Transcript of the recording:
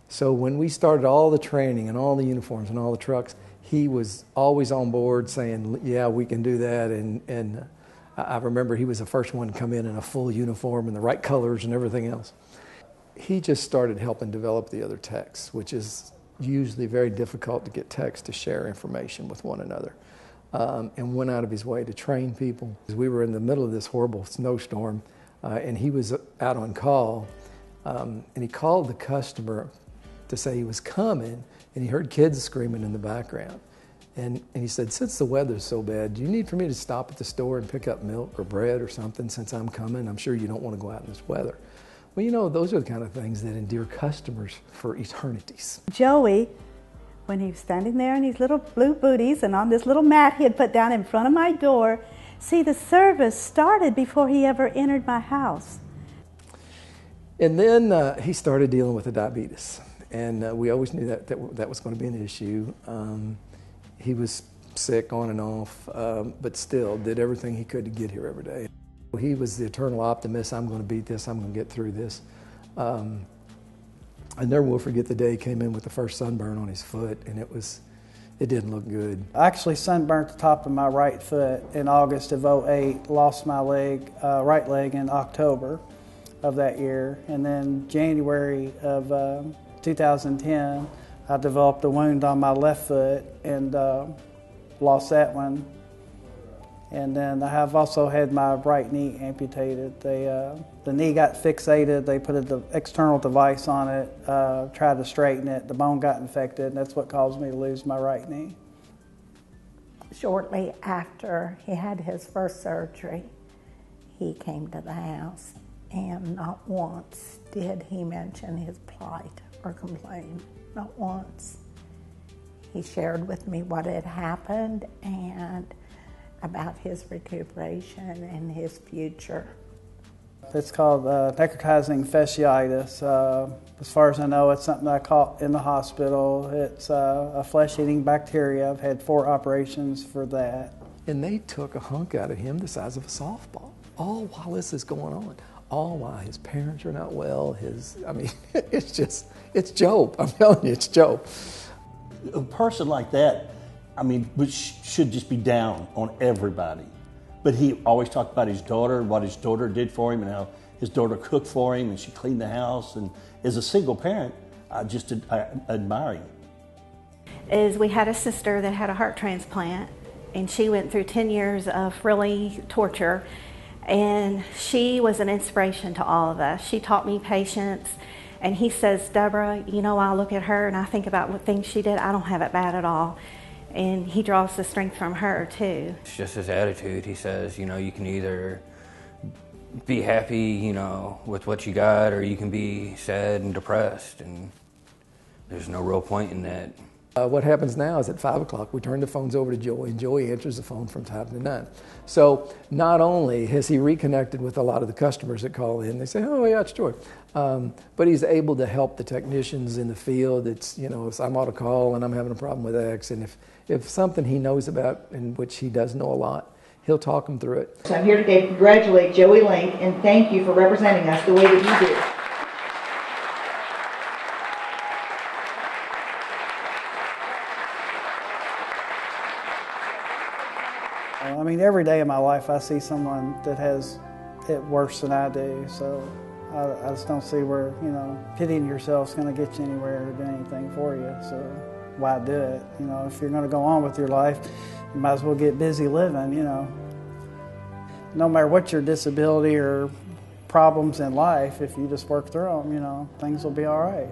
So when we started all the training and all the uniforms and all the trucks, he was always on board saying, yeah, we can do that. And I remember he was the first one to come in a full uniform and the right colors and everything else. He just started helping develop the other techs, which is usually very difficult to get techs to share information with one another, and went out of his way to train people. We were in the middle of this horrible snowstorm, and he was out on call, and he called the customer to say he was coming, and he heard kids screaming in the background. And he said, since the weather's so bad, do you need for me to stop at the store and pick up milk or bread or something since I'm coming? I'm sure you don't want to go out in this weather. Well, you know, those are the kind of things that endear customers for eternities. Joey, when he was standing there in his little blue booties and on this little mat he had put down in front of my door, see, the service started before he ever entered my house. And then he started dealing with the diabetes. And we always knew that was going to be an issue. He was sick on and off, but still did everything he could to get here every day. He was the eternal optimist. I'm going to beat this. I'm going to get through this. I never will forget the day he came in with the first sunburn on his foot, and it didn't look good. I actually sunburnt the top of my right foot in August of '08, lost my right leg in October of that year, and then January of 2010, I developed a wound on my left foot and lost that one. And then I have also had my right knee amputated. The knee got fixated. They put an external device on it, tried to straighten it. The bone got infected, and that's what caused me to lose my right knee. Shortly after he had his first surgery, he came to the house, and not once did he mention his plight or complain, not once. He shared with me what had happened and about his recuperation and his future. It's called necrotizing fasciitis. As far as I know, it's something I caught in the hospital. It's a flesh-eating bacteria. I've had 4 operations for that. And they took a hunk out of him the size of a softball, all while this is going on. All while his parents are not well. It's Job. I'm telling you, it's Job. A person like that, which should just be down on everybody. But he always talked about his daughter, what his daughter did for him, and how his daughter cooked for him, and she cleaned the house. And as a single parent, I admire him. We had a sister that had a heart transplant, and she went through 10 years of really torture. And she was an inspiration to all of us. She taught me patience. And he says, Deborah, you know, I look at her and I think about what things she did. I don't have it bad at all. And he draws the strength from her, too. It's just his attitude. He says, you know, you can either be happy, you know, with what you got, or you can be sad and depressed. And there's no real point in that. What happens now is at 5 o'clock, we turn the phones over to Joey, and Joey answers the phone from time to 9. So not only has he reconnected with a lot of the customers that call in, they say, oh yeah, it's Joey. But he's able to help the technicians in the field. It's, you know, I'm on a call and I'm having a problem with X, and if something he knows about, in which he does know a lot, he'll talk them through it. So I'm here today to congratulate Joey Link and thank you for representing us the way that you do. Every day of my life I see someone that has it worse than I do, so I just don't see where, you know, pitying yourself is going to get you anywhere or do anything for you, so why do it? You know, if you're going to go on with your life, you might as well get busy living, you know. No matter what your disability or problems in life, if you just work through them, you know, things will be all right.